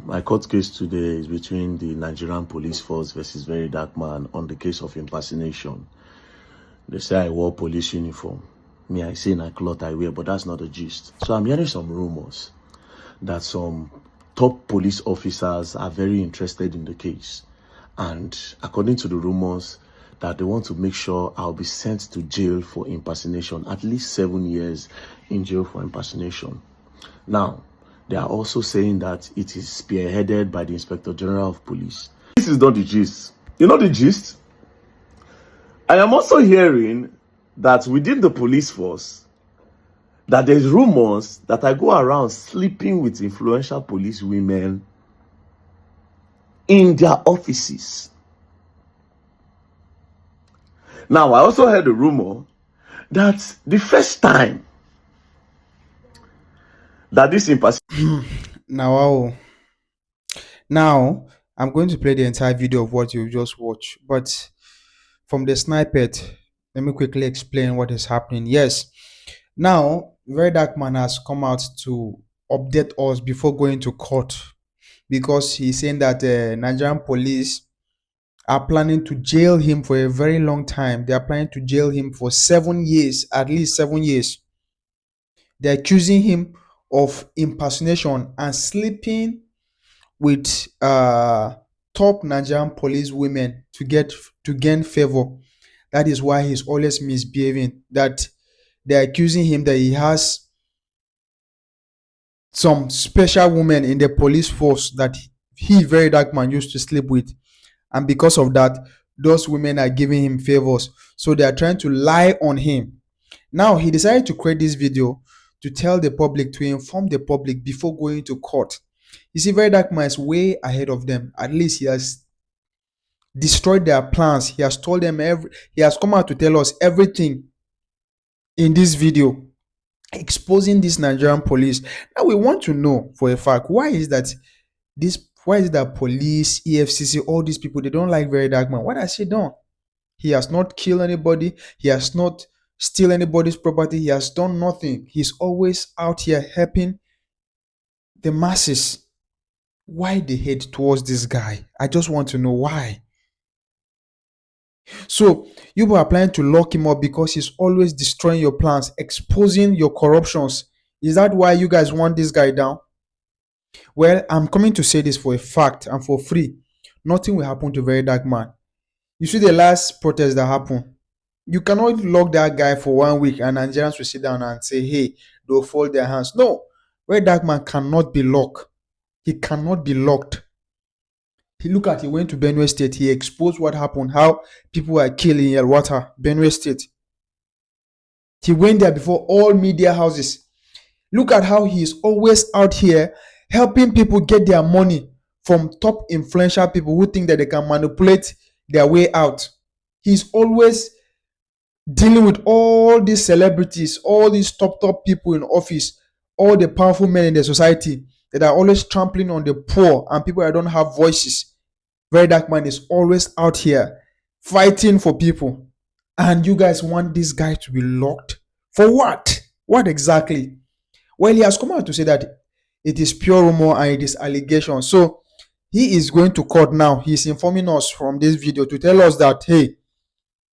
My court case today is between the Nigerian police force versus Very Dark Man on the case of impersonation. They say I wore police uniform. Me, I say na cloth I wear, but that's not the gist. So I'm hearing some rumors that some top police officers are very interested in the case. And according to the rumors, that they want to make sure I'll be sent to jail for impersonation, at least 7 years in jail for impersonation. Now, they are also saying that it is spearheaded by the Inspector General of Police. This is not the gist. You know the gist? I am also hearing that within the police force, that there's rumors that I go around sleeping with influential police women in their offices. Now, I also heard a rumor that the first time that this impersonation... Now, I'm going to play the entire video of what you just watched, but from the snippet, let me quickly explain what is happening. Yes, now, Very Dark Man has come out to update us before going to court because he's saying that Nigerian police are planning to jail him for a very long time. They are planning to jail him for 7 years, at least 7 years. They're accusing him of impersonation and sleeping with top Nigerian police women to gain favor. That is why he's always misbehaving. That they're accusing him that he has some special women in the police force that he, Very Dark Man, used to sleep with. And because of that, those women are giving him favors. So they are trying to lie on him. Now, he decided to create this video to tell the public, to inform the public before going to court. You see, Very Dark Man is way ahead of them. At least he has destroyed their plans. He has told them he has come out to tell us everything in this video, exposing this Nigerian police. Now we want to know for a fact, why is that police, EFCC, all these people, they don't like Very Dark Man? What has he done? He has not killed anybody. He has not steal anybody's property. He has done nothing. He's always out here helping the masses. Why the hate towards this guy? I just want to know why. So you are planning to lock him up because he's always destroying your plans, exposing your corruptions. Is that why you guys want this guy down? Well, I'm coming to say this for a fact and for free. Nothing will happen to Very Dark Man. You see the last protest that happened. You cannot lock that guy for 1 week and Nigerians will sit down and say, hey, they'll fold their hands. No, Very Dark Man cannot be locked. He cannot be locked. He went to Benue State. He exposed what happened, how people were killed in Yelwata, Benue State. He went there before all media houses. Look at how he is always out here helping people get their money from top influential people who think that they can manipulate their way out. He's always dealing with all these celebrities, all these top people in office, all the powerful men in the society that are always trampling on the poor and people that don't have voices. Very Dark Man is always out here fighting for people. And you guys want this guy to be locked? For what? What exactly? Well, he has come out to say that it is pure rumor and it is allegation. So he is going to court now. He's informing us from this video to tell us that, hey,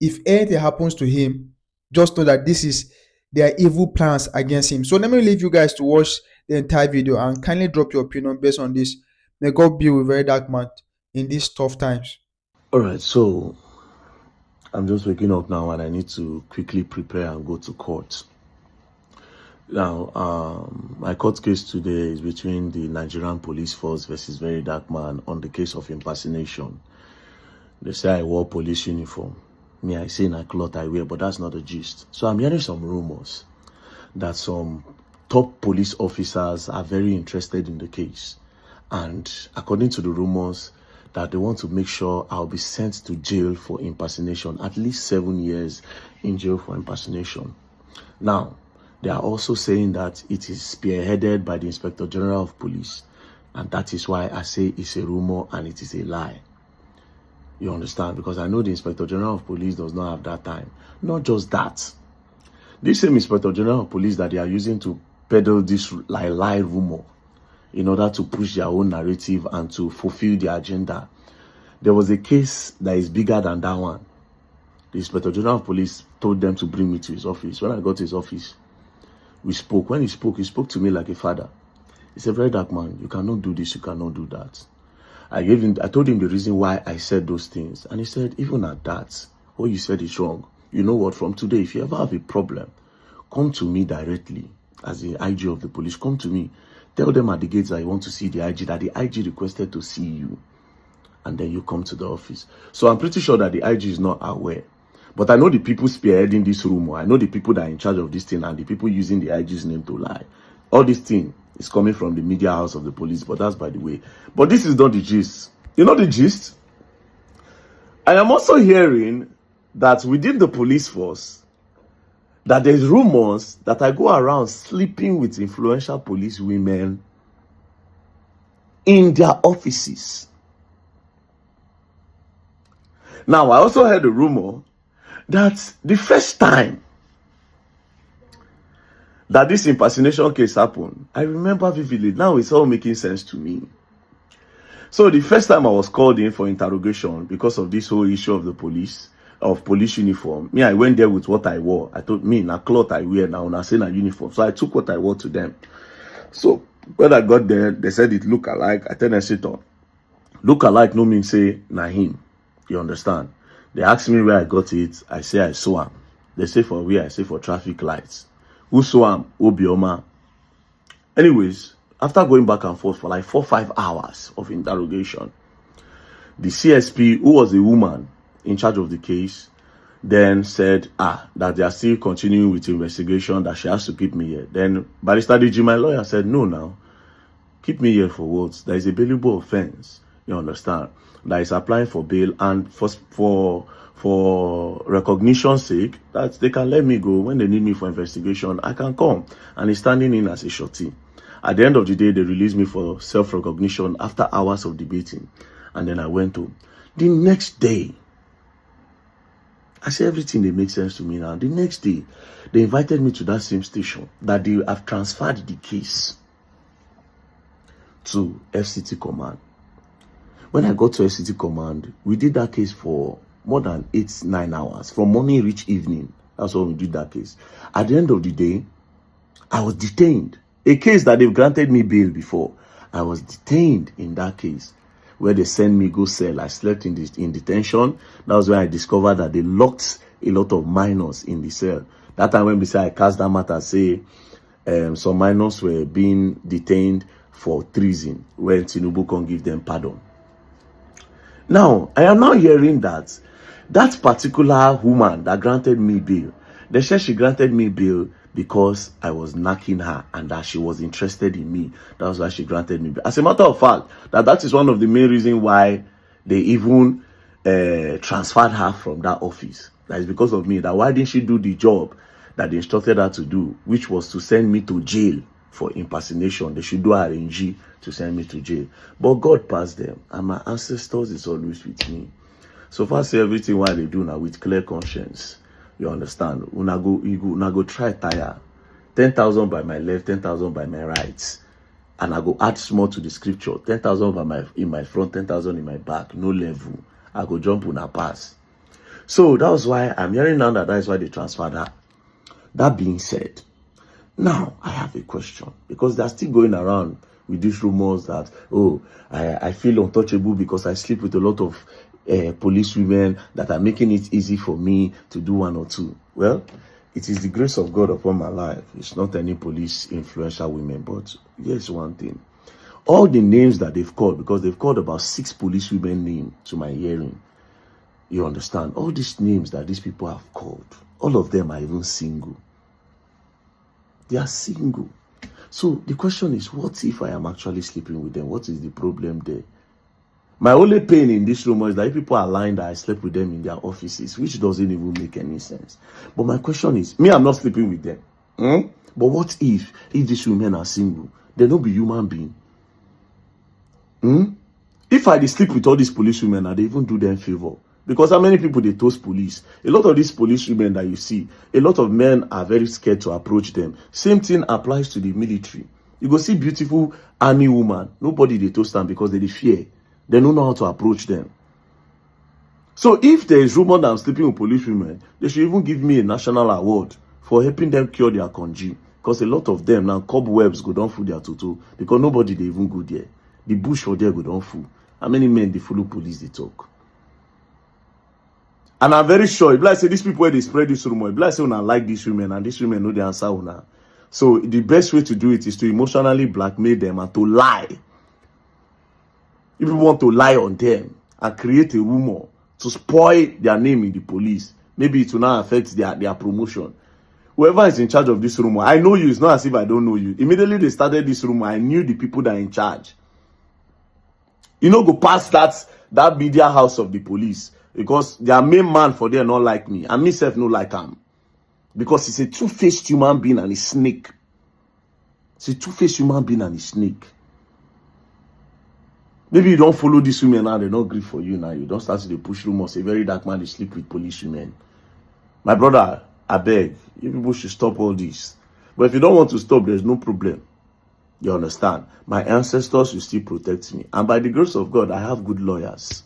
if anything happens to him, just know that this is their evil plans against him. So let me leave you guys to watch the entire video and kindly drop your opinion based on this. May God be with Very Dark Man in these tough times. All right, so I'm just waking up now and I need to quickly prepare and go to court. Now, my court case today is between the Nigerian police force versus Very Dark Man on the case of impersonation. They say I wore police uniform. Me, I say na cloth I wear, but that's not the gist. So I'm hearing some rumors that some top police officers are very interested in the case. And according to the rumors, that they want to make sure I'll be sent to jail for impersonation, at least 7 years in jail for impersonation. Now, they are also saying that it is spearheaded by the Inspector General of Police. And that is why I say it's a rumor and it is a lie. You understand? Because I know the Inspector General of Police does not have that time. Not just that. This same Inspector General of Police that they are using to peddle this lie rumor in order to push their own narrative and to fulfill their agenda. There was a case that is bigger than that one. The Inspector General of Police told them to bring me to his office. When I got to his office, we spoke. When he spoke to me like a father. He said, "Very dark man, you cannot do this, you cannot do that." I told him the reason why I said those things. And he said, "Even at that, what you said is wrong. You know what, from today, if you ever have a problem, come to me directly as the IG of the police. Come to me. Tell them at the gates that you want to see the IG, that the IG requested to see you. And then you come to the office." So I'm pretty sure that the IG is not aware. But I know the people spearheading this rumor. I know the people that are in charge of this thing and the people using the IG's name to lie. All this thing is coming from the media house of the police, but that's by the way. But this is not the gist. You know the gist? I am also hearing that within the police force, that there's rumors that I go around sleeping with influential police women in their offices. Now, I also heard a rumor that the first time that this impersonation case happened, I remember vividly. Now it's all making sense to me. So the first time I was called in for interrogation because of this whole issue of the police uniform, I went there with what I wore. I told me, na cloth I wear now, na say na uniform. So I took what I wore to them. So when I got there, they said it look alike. I tell them, sit on. Look alike no mean say na him. You understand? They asked me where I got it. I say I saw him. They say for where? I say for traffic lights. Who saw him? Obioma. Anyways, after going back and forth for like 4-5 hours of interrogation, the CSP, who was a woman in charge of the case, then said, that they are still continuing with the investigation, that she has to keep me here. Then Barrister DG, my lawyer, said, "No, now, keep me here for what? There is a bailable offense, you understand, that is applying for bail, and for recognition's sake, that they can let me go. When they need me for investigation, I can come." And he's standing in as a shorty. At the end of the day, they released me for self-recognition after hours of debating. And then I went home. The next day, I say everything they make sense to me now. The next day, they invited me to that same station that they have transferred the case to FCT Command. When I got to FCT Command, we did that case for more than 8-9 hours. From morning reach evening. That's when we did that case. At the end of the day, I was detained. A case that they've granted me bail before. I was detained in that case, where they sent me go cell. I slept in detention. That was when I discovered that they locked a lot of minors in the cell. That time when we say I cast that matter, say some minors were being detained for treason, when Tinubu can give them pardon. Now, I am now hearing that that particular woman that granted me bail, they said she granted me bail because I was knocking her and that she was interested in me. That was why she granted me bail. As a matter of fact, that is one of the main reasons why they even transferred her from that office. That is because of me. That why didn't she do the job that they instructed her to do, which was to send me to jail for impersonation. They should do RNG to send me to jail. But God passed them, and my ancestors is always with me. So far, say everything what they do now with clear conscience. You understand? Una go try tire. 10,000 by my left, 10,000 by my right. And I go add small to the scripture. 10,000 in my front, 10,000 in my back. No level. I go jump on a pass. So that was why I'm hearing now that is why they transferred her. That being said, now I have a question. Because they're still going around with these rumors that, I feel untouchable because I sleep with a lot of police women that are making it easy for me to do one or two. Well, it is the grace of God upon my life. It's not any police influential women, but here's one thing. All the names that they've called, because they've called about 6 police women names to my hearing. You understand? All these names that these people have called, all of them are even single. They are single. So the question is, what if I am actually sleeping with them? What is the problem there? My only pain in this rumor is that people are lying that I slept with them in their offices, which doesn't even make any sense. But my question is, me, I'm not sleeping with them. But what if these women are single? They don't be human being. If I sleep with all these police women and they even do them favor, because how many people they toast police? A lot of these police women that you see, a lot of men are very scared to approach them. Same thing applies to the military. You go see beautiful army woman. Nobody they toast them because they fear. They don't know how to approach them. So if there is rumor that I'm sleeping with police women, they should even give me a national award for helping them cure their congee. Because a lot of them now cobwebs go down through their tutu because nobody they even go there. The bush for there go down full. How many men they follow police they talk? And I'm very sure, if I say these people where they spread this rumor, if I say when I like these women and these women know the answer una. So the best way to do it is to emotionally blackmail them and to lie. If you want to lie on them and create a rumor to spoil their name in the police, maybe it will not affect their promotion. Whoever is in charge of this rumor, I know you. It's not as if I don't know you. Immediately they started this rumor, I knew the people that are in charge. You know, go past that media house of the police because their main man for them not like me, and myself no like him because he's a two-faced human being and a snake. It's a two-faced human being and a snake. Maybe you don't follow this women now, they don't agree for you now. You don't start to push rumors. A very dark man, they sleep with police women. My brother, I beg, you people should stop all this. But if you don't want to stop, there's no problem. You understand? My ancestors will still protect me. And by the grace of God, I have good lawyers.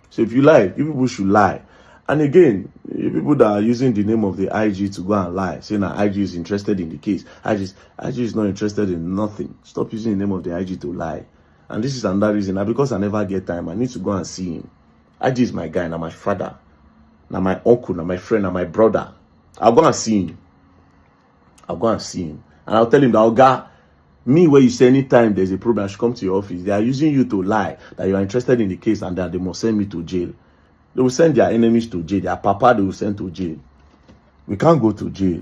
So if you lie, you people should lie. And again, you people that are using the name of the IG to go and lie, saying that IG is interested in the case. IG is not interested in nothing. Stop using the name of the IG to lie. And this is another reason. Now, because I never get time, I need to go and see him. IG is my guy, now my father, now my uncle, now my friend, now my brother. I'll go and see him. I'll go and see him. And I'll tell him that, Oga, me, where you say anytime there's a problem, I should come to your office. They are using you to lie that you are interested in the case and that they must send me to jail. They will send their enemies to jail. Their papa, they will send to jail. We can't go to jail.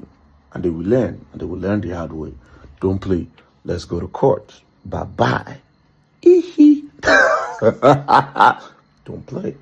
And they will learn. And they will learn the hard way. Don't play. Let's go to court. Bye-bye. Don't play.